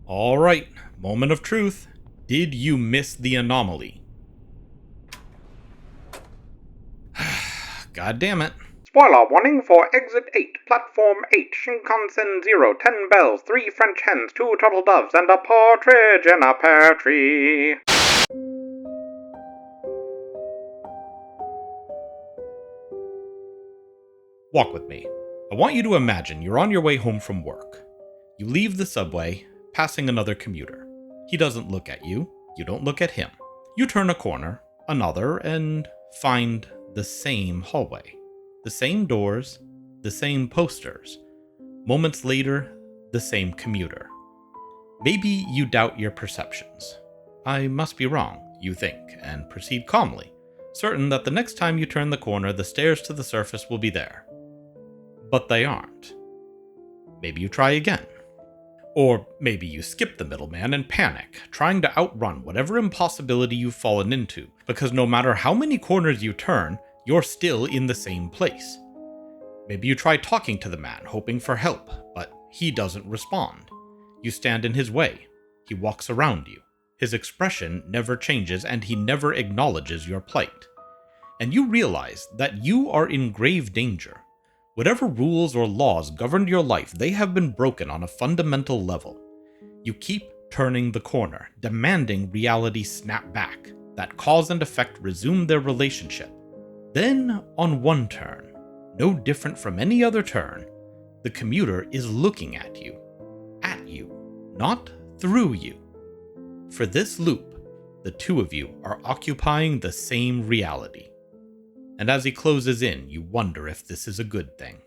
Alright, moment of truth. Did you miss the anomaly? God damn it. Spoiler warning for Exit 8, Platform 8, Shinkansen 0, 10 bells, 3 French hens, 2 turtle doves, and a partridge in a pear tree. Walk with me. I want you to imagine you're on your way home from work. You leave the subway, passing another commuter. He doesn't look at you, you don't look at him. You turn a corner, another, and find the same hallway. The same doors, the same posters. Moments later, the same commuter. Maybe you doubt your perceptions. I must be wrong, you think, and proceed calmly, certain that the next time you turn the corner, the stairs to the surface will be there. But they aren't. Maybe you try again. Or maybe you skip the middleman and panic, trying to outrun whatever impossibility you've fallen into, because no matter how many corners you turn, you're still in the same place. Maybe you try talking to the man, hoping for help, but he doesn't respond. You stand in his way. He walks around you. His expression never changes, and he never acknowledges your plight. And you realize that you are in grave danger. Whatever rules or laws governed your life, they have been broken on a fundamental level. You keep turning the corner, demanding reality snap back, that cause and effect resume their relationship. Then, on one turn, no different from any other turn, the commuter is looking at you, not through you. For this loop, the two of you are occupying the same reality. And as he closes in, you wonder if this is a good thing.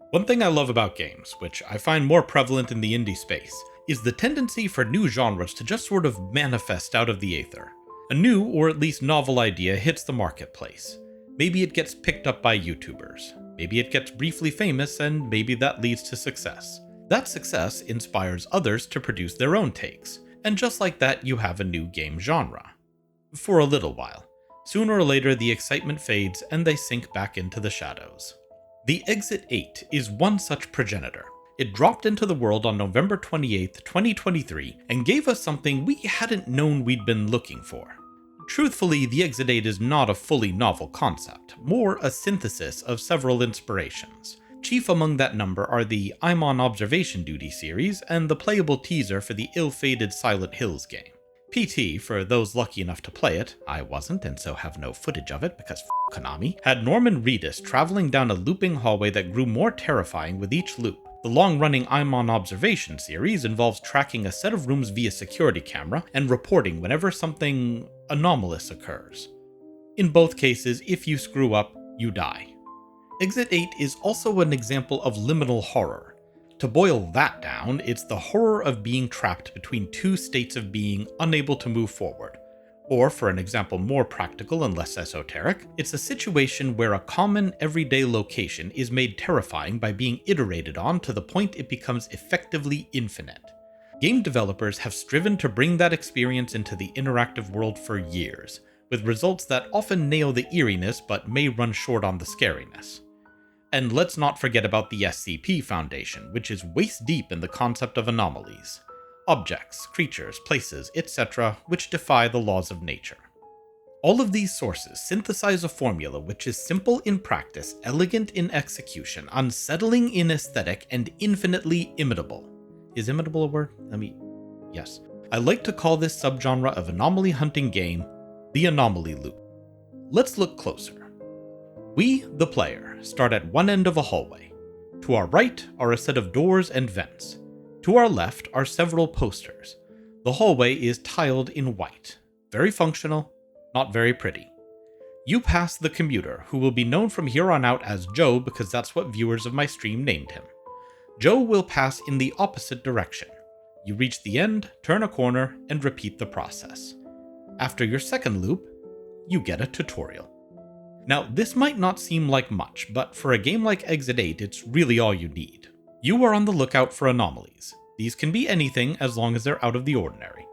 One thing I love about games, which I find more prevalent in the indie space, is the tendency for new genres to just sort of manifest out of the aether. A new, or at least novel idea hits the marketplace. Maybe it gets picked up by YouTubers. Maybe it gets briefly famous, and maybe that leads to success. That success inspires others to produce their own takes, and just like that, you have a new game genre. For a little while. Sooner or later, the excitement fades and they sink back into the shadows. The Exit 8 is one such progenitor. It dropped into the world on November 28th, 2023, and gave us something we hadn't known we'd been looking for. Truthfully, the Exit 8 is not a fully novel concept, more a synthesis of several inspirations. Chief among that number are the I'm on Observation Duty series and the playable teaser for the ill-fated Silent Hills game. PT, for those lucky enough to play it, I wasn't and so have no footage of it because Konami, had Norman Reedus traveling down a looping hallway that grew more terrifying with each loop. The long-running I'm on Observation series involves tracking a set of rooms via security camera and reporting whenever something anomalous occurs. In both cases, if you screw up, you die. Exit 8 is also an example of liminal horror. To boil that down, it's the horror of being trapped between two states of being unable to move forward. Or, for an example more practical and less esoteric, it's a situation where a common, everyday location is made terrifying by being iterated on to the point it becomes effectively infinite. Game developers have striven to bring that experience into the interactive world for years, with results that often nail the eeriness but may run short on the scariness. And let's not forget about the SCP Foundation, which is waist-deep in the concept of anomalies. Objects, creatures, places, etc., which defy the laws of nature. All of these sources synthesize a formula which is simple in practice, elegant in execution, unsettling in aesthetic, and infinitely imitable. Is imitable a word? Yes. I like to call this subgenre of anomaly hunting game the Anomaly Loop. Let's look closer. We, the player, start at one end of a hallway. To our right are a set of doors and vents. To our left are several posters. The hallway is tiled in white. Very functional, not very pretty. You pass the commuter, who will be known from here on out as Joe because that's what viewers of my stream named him. Joe will pass in the opposite direction. You reach the end, turn a corner, and repeat the process. After your second loop, you get a tutorial. Now, this might not seem like much, but for a game like Exit 8, it's really all you need. You are on the lookout for anomalies. These can be anything as long as they're out of the ordinary.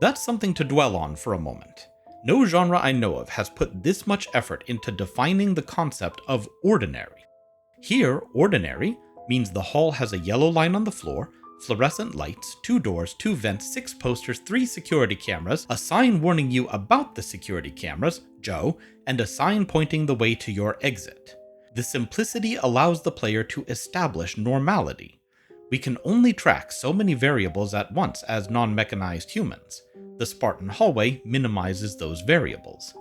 That's something to dwell on for a moment. No genre I know of has put this much effort into defining the concept of ordinary. Here, ordinary means the hall has a yellow line on the floor, fluorescent lights, 2 doors, 2 vents, 6 posters, 3 security cameras, a sign warning you about the security cameras, Joe, and a sign pointing the way to your exit. The simplicity allows the player to establish normality. We can only track so many variables at once as non-mechanized humans. The Spartan hallway minimizes those variables.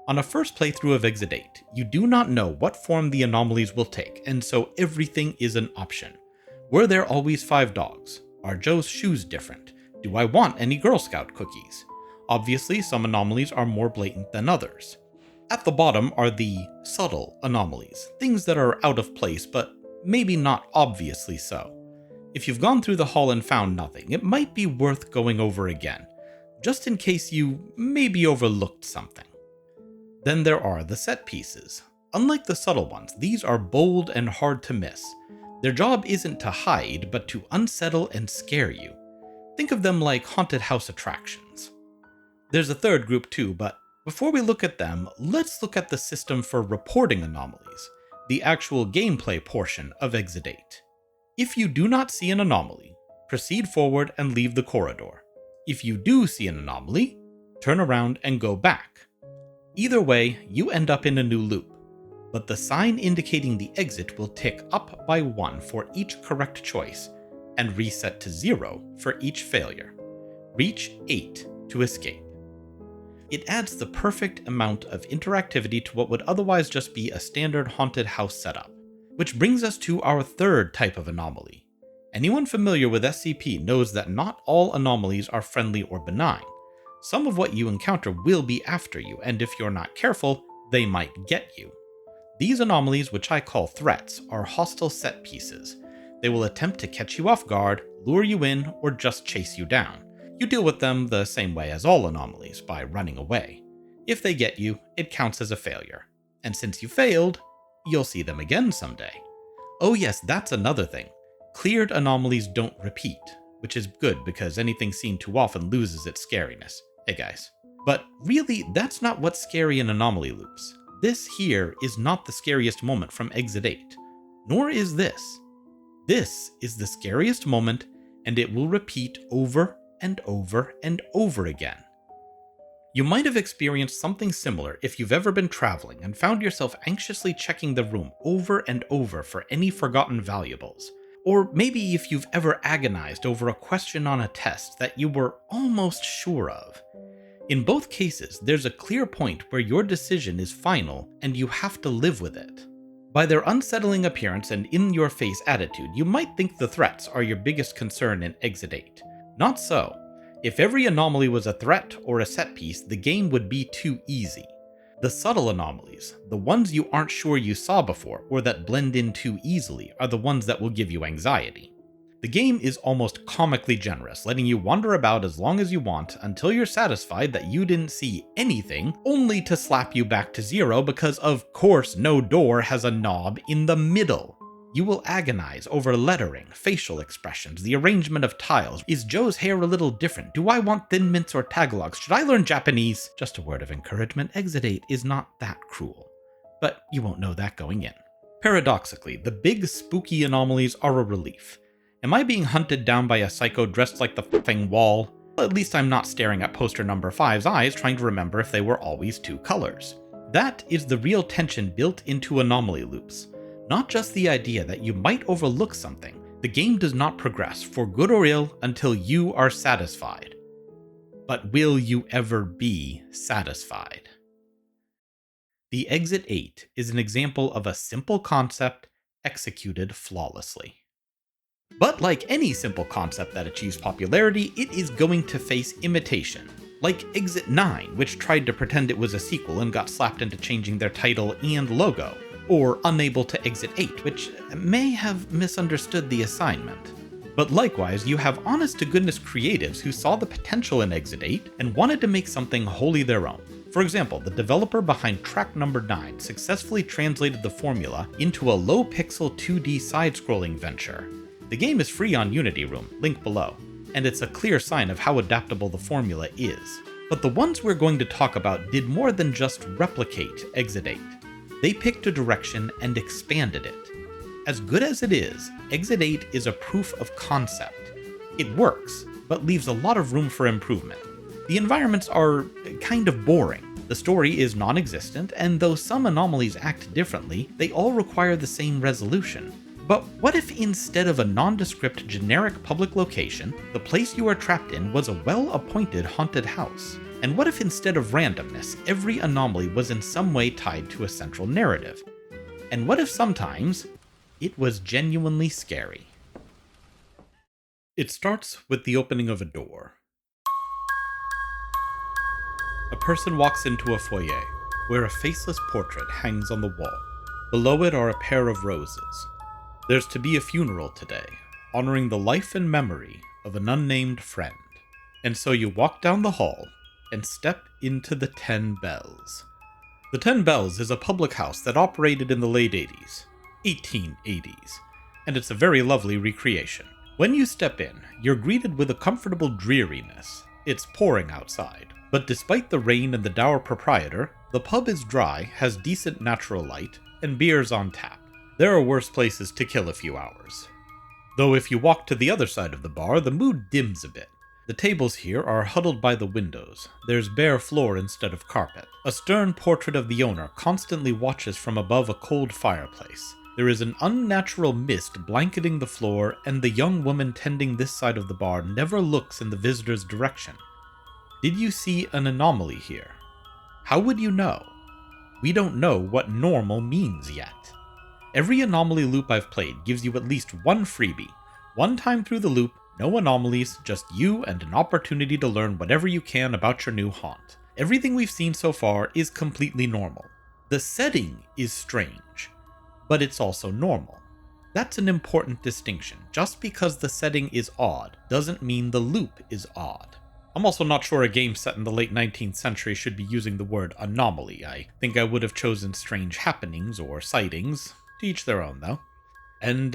On a first playthrough of Exit 8, you do not know what form the anomalies will take, and so everything is an option. Were there always 5 dogs? Are Joe's shoes different? Do I want any Girl Scout cookies? Obviously, some anomalies are more blatant than others. At the bottom are the subtle anomalies, things that are out of place, but maybe not obviously so. If you've gone through the hall and found nothing, it might be worth going over again, just in case you maybe overlooked something. Then there are the set pieces. Unlike the subtle ones, these are bold and hard to miss. Their job isn't to hide, but to unsettle and scare you. Think of them like haunted house attractions. There's a third group too, but before we look at them, let's look at the system for reporting anomalies, the actual gameplay portion of Exit 8. If you do not see an anomaly, proceed forward and leave the corridor. If you do see an anomaly, turn around and go back. Either way, you end up in a new loop, but the sign indicating the exit will tick up by 1 for each correct choice, and reset to 0 for each failure. Reach 8 to escape. It adds the perfect amount of interactivity to what would otherwise just be a standard haunted house setup. Which brings us to our third type of anomaly. Anyone familiar with SCP knows that not all anomalies are friendly or benign. Some of what you encounter will be after you, and if you're not careful, they might get you. These anomalies, which I call threats, are hostile set pieces. They will attempt to catch you off guard, lure you in, or just chase you down. You deal with them the same way as all anomalies, by running away. If they get you, it counts as a failure. And since you failed, you'll see them again someday. Oh yes, that's another thing. Cleared anomalies don't repeat, which is good because anything seen too often loses its scariness. Hey guys. But really, that's not what's scary in anomaly loops. This here is not the scariest moment from Exit 8, nor is this. This is the scariest moment, and it will repeat over and over and over again. You might have experienced something similar if you've ever been traveling and found yourself anxiously checking the room over and over for any forgotten valuables. Or maybe if you've ever agonized over a question on a test that you were almost sure of. In both cases, there's a clear point where your decision is final and you have to live with it. By their unsettling appearance and in-your-face attitude, you might think the threats are your biggest concern in Exit 8. Not so. If every anomaly was a threat or a set piece, the game would be too easy. The subtle anomalies, the ones you aren't sure you saw before or that blend in too easily, are the ones that will give you anxiety. The game is almost comically generous, letting you wander about as long as you want until you're satisfied that you didn't see anything, only to slap you back to 0 because of course no door has a knob in the middle. You will agonize over lettering, facial expressions, the arrangement of tiles. Is Joe's hair a little different? Do I want Thin Mints or Tagalogs? Should I learn Japanese? Just a word of encouragement, Exit 8 is not that cruel. But you won't know that going in. Paradoxically, the big spooky anomalies are a relief. Am I being hunted down by a psycho dressed like the f***ing wall? Well, at least I'm not staring at poster number 5's eyes trying to remember if they were always 2 colors. That is the real tension built into anomaly loops. Not just the idea that you might overlook something. The game does not progress, for good or ill, until you are satisfied. But will you ever be satisfied? The Exit 8 is an example of a simple concept executed flawlessly. But like any simple concept that achieves popularity, it is going to face imitation. Like Exit 9, which tried to pretend it was a sequel and got slapped into changing their title and logo. Or Unable to Exit 8, which may have misunderstood the assignment. But likewise, you have honest-to-goodness creatives who saw the potential in Exit 8 and wanted to make something wholly their own. For example, the developer behind Track Number 9 successfully translated the formula into a low-pixel 2D side-scrolling venture. The game is free on Unity Room, link below, and it's a clear sign of how adaptable the formula is. But the ones we're going to talk about did more than just replicate Exit 8. They picked a direction and expanded it. As good as it is, Exit 8 is a proof of concept. It works, but leaves a lot of room for improvement. The environments are kind of boring. The story is non-existent, and though some anomalies act differently, they all require the same resolution. But what if instead of a nondescript generic public location, the place you are trapped in was a well-appointed haunted house? And what if instead of randomness, every anomaly was in some way tied to a central narrative? And what if sometimes it was genuinely scary? It starts with the opening of a door. A person walks into a foyer, where a faceless portrait hangs on the wall. Below it are a pair of roses. There's to be a funeral today, honoring the life and memory of an unnamed friend. And so you walk down the hall and step into the 10 Bells. The 10 Bells is a public house that operated in the late 80s, 1880s, and it's a very lovely recreation. When you step in, you're greeted with a comfortable dreariness. It's pouring outside, but despite the rain and the dour proprietor, the pub is dry, has decent natural light, and beer's on tap. There are worse places to kill a few hours. Though if you walk to the other side of the bar, the mood dims a bit. The tables here are huddled by the windows. There's bare floor instead of carpet. A stern portrait of the owner constantly watches from above a cold fireplace. There is an unnatural mist blanketing the floor, and the young woman tending this side of the bar never looks in the visitor's direction. Did you see an anomaly here? How would you know? We don't know what normal means yet. Every anomaly loop I've played gives you at least one freebie. One time through the loop, no anomalies, just you and an opportunity to learn whatever you can about your new haunt. Everything we've seen so far is completely normal. The setting is strange, but it's also normal. That's an important distinction. Just because the setting is odd doesn't mean the loop is odd. I'm also not sure a game set in the late 19th century should be using the word anomaly. I think I would have chosen strange happenings or sightings. To each their own, though. And,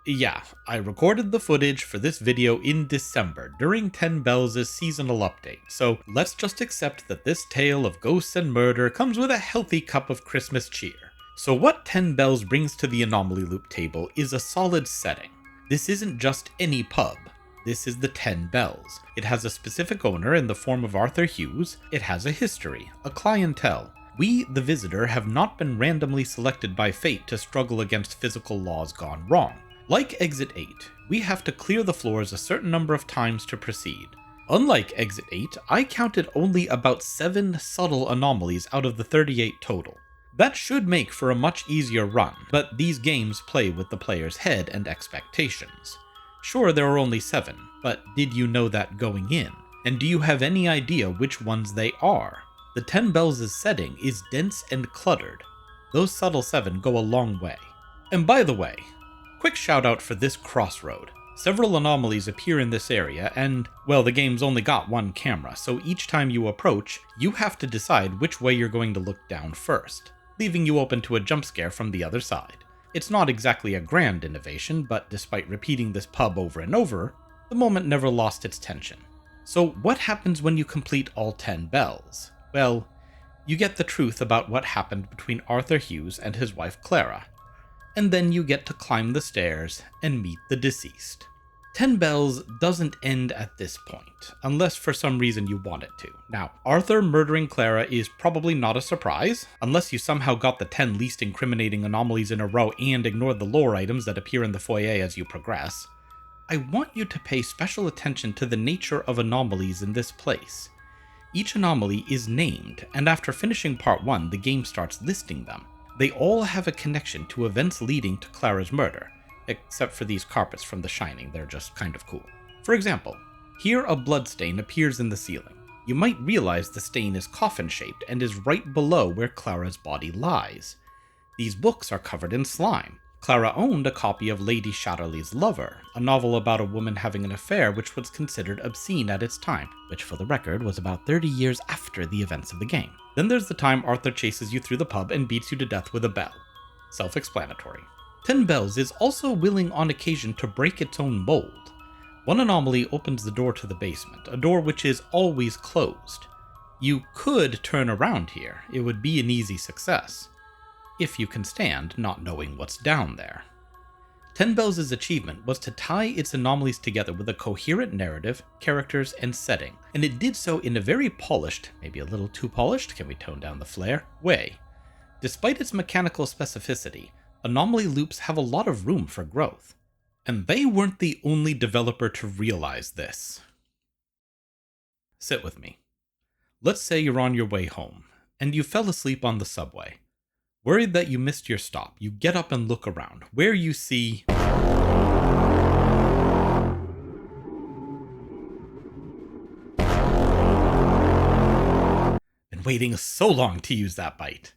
yeah, I recorded the footage for this video in December, during 10 Bells' seasonal update, so let's just accept that this tale of ghosts and murder comes with a healthy cup of Christmas cheer. So what 10 Bells brings to the Anomaly Loop table is a solid setting. This isn't just any pub. This is the 10 Bells. It has a specific owner in the form of Arthur Hughes. It has a history, a clientele. We, the visitor, have not been randomly selected by fate to struggle against physical laws gone wrong. Like Exit 8, we have to clear the floors a certain number of times to proceed. Unlike Exit 8, I counted only about 7 subtle anomalies out of the 38 total. That should make for a much easier run, but these games play with the player's head and expectations. Sure, there are only 7, but did you know that going in? And do you have any idea which ones they are? The 10 Bells' setting is dense and cluttered. Those subtle 7 go a long way. And by the way, quick shout out for this crossroad. Several anomalies appear in this area, and, well, the game's only got one camera, so each time you approach, you have to decide which way you're going to look down first, leaving you open to a jump scare from the other side. It's not exactly a grand innovation, but despite repeating this pub over and over, the moment never lost its tension. So what happens when you complete all 10 Bells? Well, you get the truth about what happened between Arthur Hughes and his wife Clara, and then you get to climb the stairs and meet the deceased. 10 Bells doesn't end at this point, unless for some reason you want it to. Now, Arthur murdering Clara is probably not a surprise, unless you somehow got the 10 least incriminating anomalies in a row and ignored the lore items that appear in the foyer as you progress. I want you to pay special attention to the nature of anomalies in this place. Each anomaly is named, and after finishing part 1, the game starts listing them. They all have a connection to events leading to Clara's murder, except for these carpets from The Shining, they're just kind of cool. For example, here a bloodstain appears in the ceiling. You might realize the stain is coffin-shaped and is right below where Clara's body lies. These books are covered in slime. Clara owned a copy of Lady Shatterley's Lover, a novel about a woman having an affair which was considered obscene at its time, which for the record was about 30 years after the events of the game. Then there's the time Arthur chases you through the pub and beats you to death with a bell. Self-explanatory. 10 Bells is also willing on occasion to break its own mold. One anomaly opens the door to the basement, a door which is always closed. You could turn around here, it would be an easy success, if you can stand not knowing what's down there. 10 Bells' achievement was to tie its anomalies together with a coherent narrative, characters, and setting, and it did so in a very polished, maybe a little too polished, can we tone down the flair, way. Despite its mechanical specificity, Anomaly loops have a lot of room for growth. And they weren't the only developer to realize this. Sit with me. Let's say you're on your way home, and you fell asleep on the subway. Worried that you missed your stop, you get up and look around, where you see... Been waiting so long to use that bite.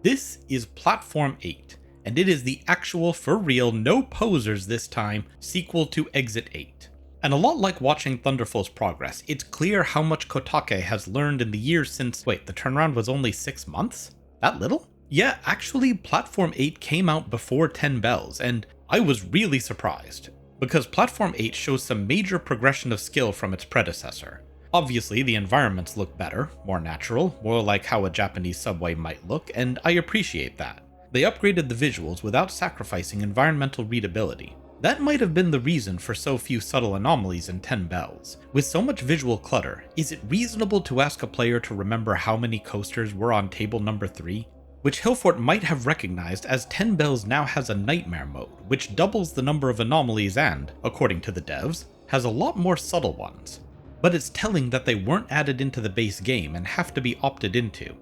This is Platform 8, and it is the actual, for real, no posers this time, sequel to Exit 8. And a lot like watching Thunderful's progress, it's clear how much Kotake has learned in the years since... Wait, the turnaround was only 6 months? That little? Yeah, actually, Platform 8 came out before 10 Bells, and I was really surprised, because Platform 8 shows some major progression of skill from its predecessor. Obviously, the environments look better, more natural, more like how a Japanese subway might look, and I appreciate that. They upgraded the visuals without sacrificing environmental readability. That might have been the reason for so few subtle anomalies in 10 Bells. With so much visual clutter, is it reasonable to ask a player to remember how many coasters were on table number 3? Which Hillfort might have recognized, as 10 Bells now has a nightmare mode, which doubles the number of anomalies and, according to the devs, has a lot more subtle ones. But it's telling that they weren't added into the base game and have to be opted into.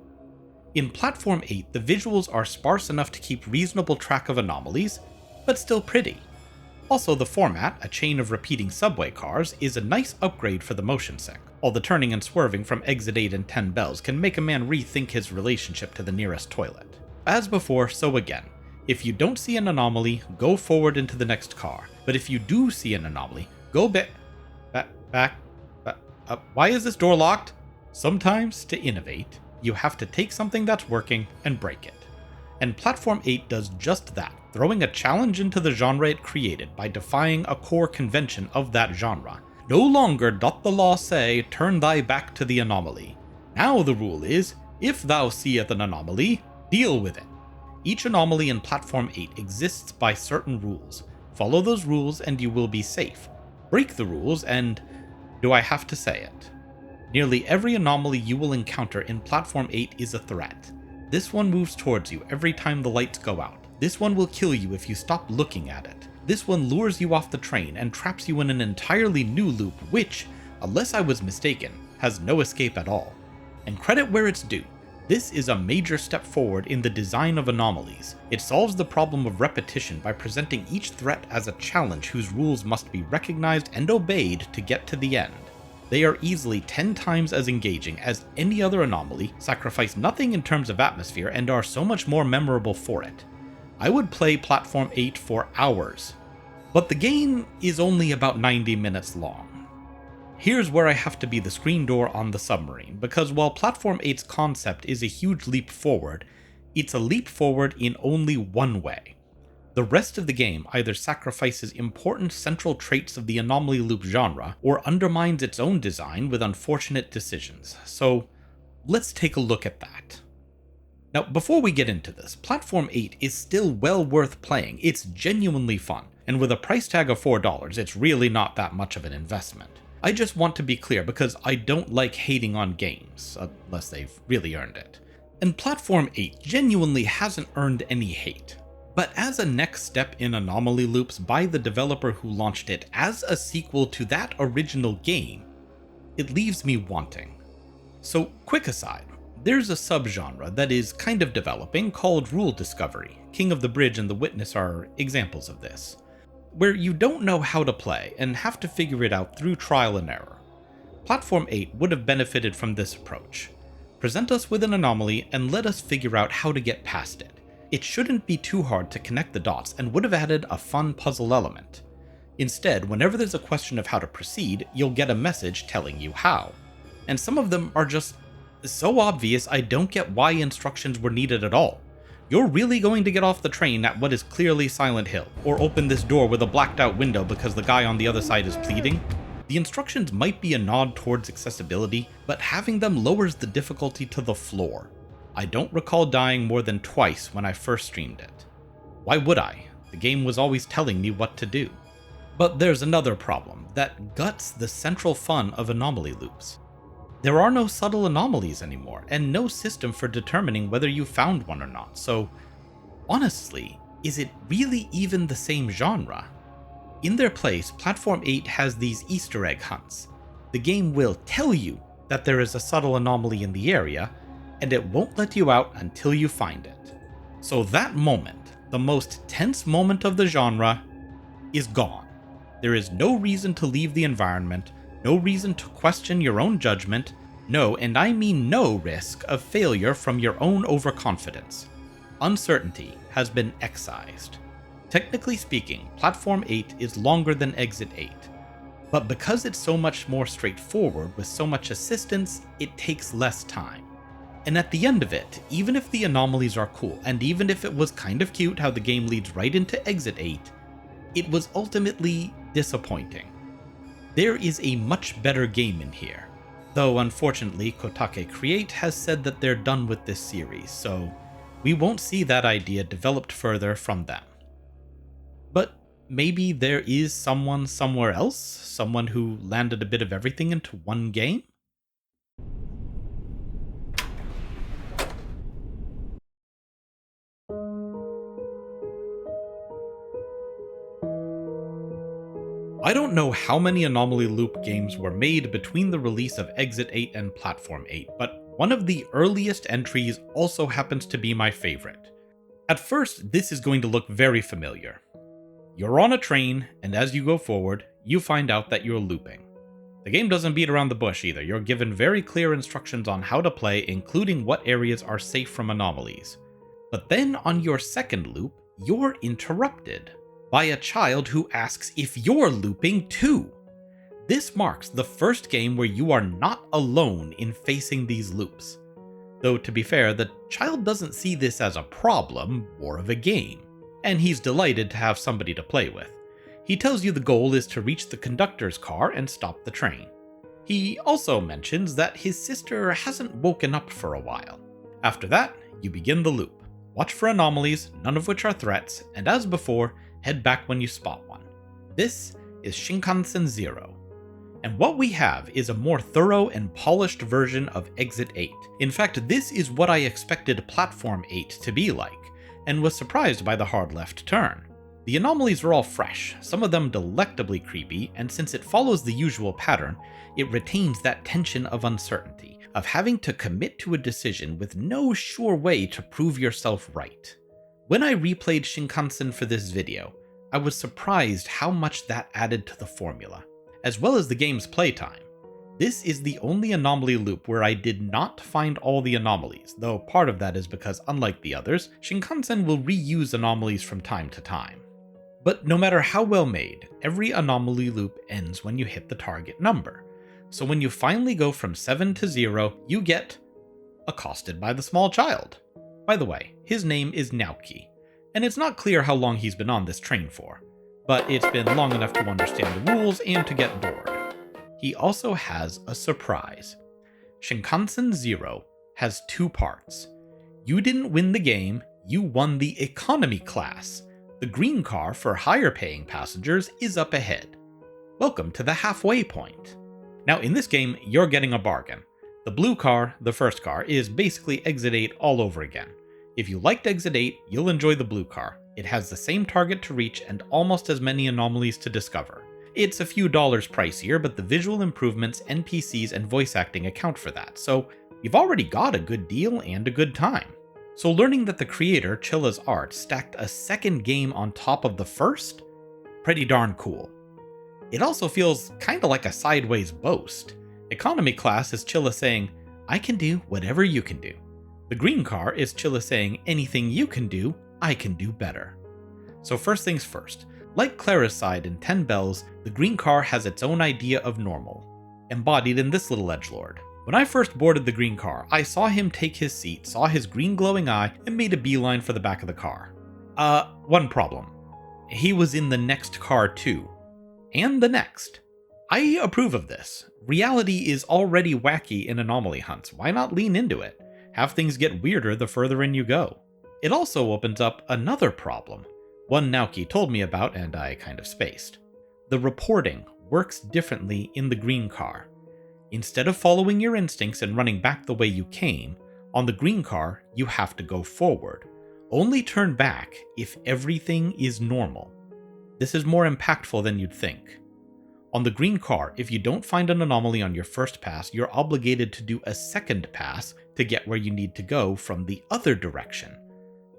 In Platform 8, the visuals are sparse enough to keep reasonable track of anomalies, but still pretty. Also, the format, a chain of repeating subway cars, is a nice upgrade for the motion sick, while the turning and swerving from Exit 8 and 10 Bells can make a man rethink his relationship to the nearest toilet. As before, so again. If you don't see an anomaly, go forward into the next car, but if you do see an anomaly, go back. Why is this door locked? Sometimes, to innovate, you have to take something that's working and break it. And Platform 8 does just that, throwing a challenge into the genre it created by defying a core convention of that genre. No longer doth the law say, turn thy back to the anomaly. Now the rule is, if thou seest an anomaly, deal with it. Each anomaly in Platform 8 exists by certain rules. Follow those rules and you will be safe. Break the rules and... do I have to say it? Nearly every anomaly you will encounter in Platform 8 is a threat. This one moves towards you every time the lights go out. This one will kill you if you stop looking at it. This one lures you off the train and traps you in an entirely new loop which, unless I was mistaken, has no escape at all. And credit where it's due. This is a major step forward in the design of anomalies. It solves the problem of repetition by presenting each threat as a challenge whose rules must be recognized and obeyed to get to the end. They are easily 10 times as engaging as any other anomaly, sacrifice nothing in terms of atmosphere, and are so much more memorable for it. I would play Platform 8 for hours, but the game is only about 90 minutes long. Here's where I have to be the screen door on the submarine, because while Platform 8's concept is a huge leap forward, it's a leap forward in only one way. The rest of the game either sacrifices important central traits of the anomaly loop genre, or undermines its own design with unfortunate decisions. So let's take a look at that. Now, before we get into this, Platform 8 is still well worth playing. It's genuinely fun, and with a price tag of $4, it's really not that much of an investment. I just want to be clear because I don't like hating on games, unless they've really earned it. And Platform 8 genuinely hasn't earned any hate. But as a next step in anomaly loops by the developer who launched it as a sequel to that original game, it leaves me wanting. So, quick aside, there's a subgenre that is kind of developing called rule discovery. King of the Bridge and The Witness are examples of this, where you don't know how to play and have to figure it out through trial and error. Platform 8 would have benefited from this approach. Present us with an anomaly and let us figure out how to get past it. It shouldn't be too hard to connect the dots and would have added a fun puzzle element. Instead, whenever there's a question of how to proceed, you'll get a message telling you how. And some of them are just so obvious I don't get why instructions were needed at all. You're really going to get off the train at what is clearly Silent Hill, or open this door with a blacked out window because the guy on the other side is pleading? The instructions might be a nod towards accessibility, but having them lowers the difficulty to the floor. I don't recall dying more than twice when I first streamed it. Why would I? The game was always telling me what to do. But there's another problem that guts the central fun of anomaly loops. There are no subtle anomalies anymore, and no system for determining whether you found one or not, so honestly, is it really even the same genre? In their place, Platform 8 has these Easter egg hunts. The game will tell you that there is a subtle anomaly in the area, and it won't let you out until you find it. So that moment, the most tense moment of the genre, is gone. There is no reason to leave the environment, no reason to question your own judgment, no, and I mean no risk of failure from your own overconfidence. Uncertainty has been excised. Technically speaking, Platform 8 is longer than Exit 8, but because it's so much more straightforward with so much assistance, it takes less time. And at the end of it, even if the anomalies are cool, and even if it was kind of cute how the game leads right into Exit 8, it was ultimately disappointing. There is a much better game in here, though unfortunately Kotake Create has said that they're done with this series, so we won't see that idea developed further from them. But maybe there is someone somewhere else, someone who landed a bit of everything into one game? I don't know how many Anomaly Loop games were made between the release of Exit 8 and Platform 8, but one of the earliest entries also happens to be my favorite. At first, this is going to look very familiar. You're on a train, and as you go forward, you find out that you're looping. The game doesn't beat around the bush either. You're given very clear instructions on how to play, including what areas are safe from anomalies. But then on your second loop, you're interrupted by a child who asks if you're looping too. This marks the first game where you are not alone in facing these loops. Though to be fair, the child doesn't see this as a problem, more of a game, and he's delighted to have somebody to play with. He tells you the goal is to reach the conductor's car and stop the train. He also mentions that his sister hasn't woken up for a while. After that, you begin the loop. Watch for anomalies, none of which are threats, and as before, head back when you spot one. This is Shinkansen 0. And what we have is a more thorough and polished version of Exit 8. In fact, this is what I expected Platform 8 to be like, and was surprised by the hard left turn. The anomalies are all fresh, some of them delectably creepy, and since it follows the usual pattern, it retains that tension of uncertainty, of having to commit to a decision with no sure way to prove yourself right. When I replayed Shinkansen for this video, I was surprised how much that added to the formula, as well as the game's playtime. This is the only anomaly loop where I did not find all the anomalies, though part of that is because unlike the others, Shinkansen will reuse anomalies from time to time. But no matter how well made, every anomaly loop ends when you hit the target number. So when you finally go from 7 to 0, you get accosted by the small child. By the way, his name is Naoki, and it's not clear how long he's been on this train for, but it's been long enough to understand the rules and to get bored. He also has a surprise. Shinkansen 0 has 2 parts. You didn't win the game, you won the economy class. The green car for higher paying passengers is up ahead. Welcome to the halfway point. Now in this game, you're getting a bargain. The blue car, the first car, is basically Exit 8 all over again. If you liked Exit 8, you'll enjoy the blue car. It has the same target to reach and almost as many anomalies to discover. It's a few dollars pricier, but the visual improvements, NPCs, and voice acting account for that, so you've already got a good deal and a good time. So learning that the creator, Chilla's Art, stacked a second game on top of the first? Pretty darn cool. It also feels kinda like a sideways boast. Economy class is Chilla saying, I can do whatever you can do. The green car is Chilla saying, anything you can do, I can do better. So first things first, like Clara's side in 10 Bells, the green car has its own idea of normal, embodied in this little edgelord. When I first boarded the green car, I saw him take his seat, saw his green glowing eye, and made a beeline for the back of the car. One problem. He was in the next car too. And the next. I approve of this. Reality is already wacky in anomaly hunts. Why not lean into it? Have things get weirder the further in you go. It also opens up another problem. One Naoki told me about and I kind of spaced. The reporting works differently in the green car. Instead of following your instincts and running back the way you came, on the green car you have to go forward. Only turn back if everything is normal. This is more impactful than you'd think. On the green car, if you don't find an anomaly on your first pass, you're obligated to do a second pass to get where you need to go from the other direction.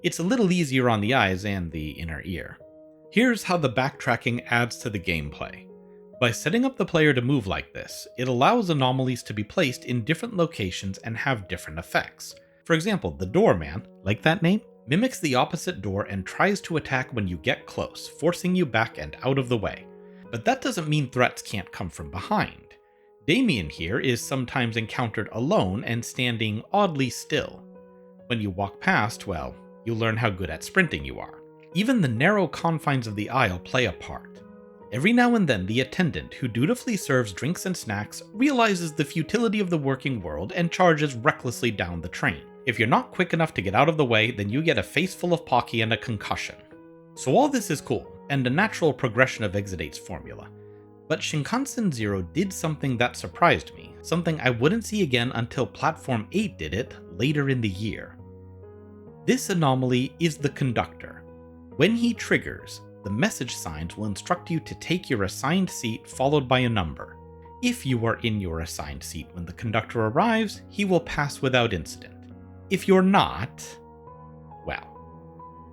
It's a little easier on the eyes and the inner ear. Here's how the backtracking adds to the gameplay. By setting up the player to move like this, it allows anomalies to be placed in different locations and have different effects. For example, the doorman, like that name, mimics the opposite door and tries to attack when you get close, forcing you back and out of the way. But that doesn't mean threats can't come from behind. Damien here is sometimes encountered alone and standing oddly still. When you walk past, well, you learn how good at sprinting you are. Even the narrow confines of the aisle play a part. Every now and then the attendant who dutifully serves drinks and snacks realizes the futility of the working world and charges recklessly down the train. If you're not quick enough to get out of the way, then you get a face full of Pocky and a concussion. So all this is cool, and a natural progression of Exit 8's formula. But Shinkansen 0 did something that surprised me, something I wouldn't see again until Platform 8 did it later in the year. This anomaly is the conductor. When he triggers, the message signs will instruct you to take your assigned seat followed by a number. If you are in your assigned seat when the conductor arrives, he will pass without incident. If you're not, well.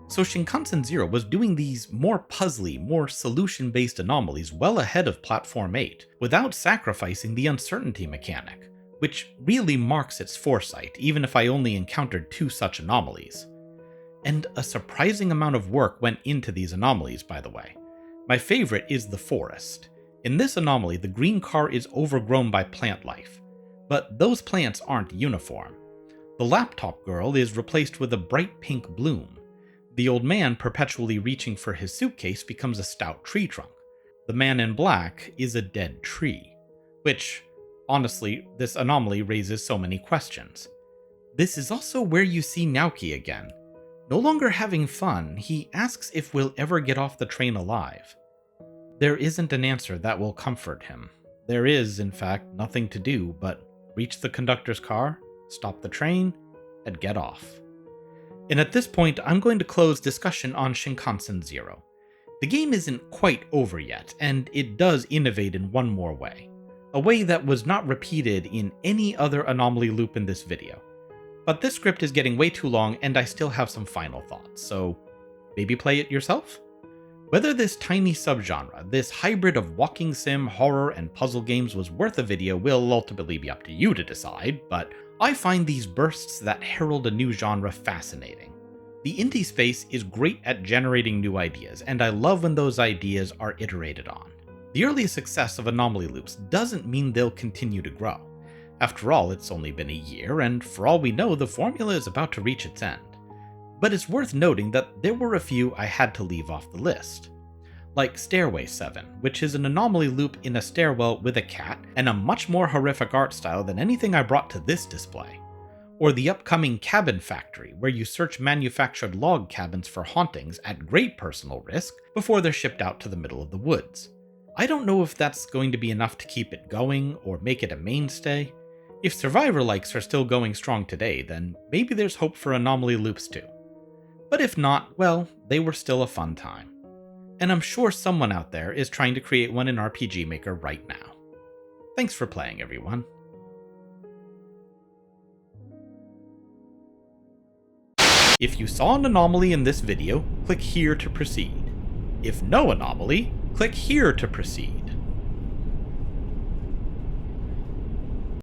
So Shinkansen 0 was doing these more puzzly, more solution-based anomalies well ahead of Platform 8, without sacrificing the uncertainty mechanic, which really marks its foresight, even if I only encountered 2 such anomalies. And a surprising amount of work went into these anomalies, by the way. My favorite is the forest. In this anomaly, the green car is overgrown by plant life, but those plants aren't uniform. The laptop girl is replaced with a bright pink bloom. The old man perpetually reaching for his suitcase becomes a stout tree trunk. The man in black is a dead tree. Which, honestly, this anomaly raises so many questions. This is also where you see Naoki again. No longer having fun, he asks if we'll ever get off the train alive. There isn't an answer that will comfort him. There is, in fact, nothing to do but reach the conductor's car, stop the train, and get off. And at this point, I'm going to close discussion on Shinkansen 0. The game isn't quite over yet, and it does innovate in one more way. A way that was not repeated in any other anomaly loop in this video. But this script is getting way too long, and I still have some final thoughts, so maybe play it yourself? Whether this tiny subgenre, this hybrid of walking sim, horror, and puzzle games was worth a video will ultimately be up to you to decide, but I find these bursts that herald a new genre fascinating. The indie space is great at generating new ideas, and I love when those ideas are iterated on. The early success of anomaly loops doesn't mean they'll continue to grow. After all, it's only been a year, and for all we know, the formula is about to reach its end. But it's worth noting that there were a few I had to leave off the list. Like Stairway 7, which is an anomaly loop in a stairwell with a cat and a much more horrific art style than anything I brought to this display. Or the upcoming Cabin Factory, where you search manufactured log cabins for hauntings at great personal risk before they're shipped out to the middle of the woods. I don't know if that's going to be enough to keep it going or make it a mainstay. If Survivor likes are still going strong today, then maybe there's hope for anomaly loops too. But if not, well, they were still a fun time. And I'm sure someone out there is trying to create one in RPG Maker right now. Thanks for playing, everyone. If you saw an anomaly in this video, click here to proceed. If no anomaly, click here to proceed.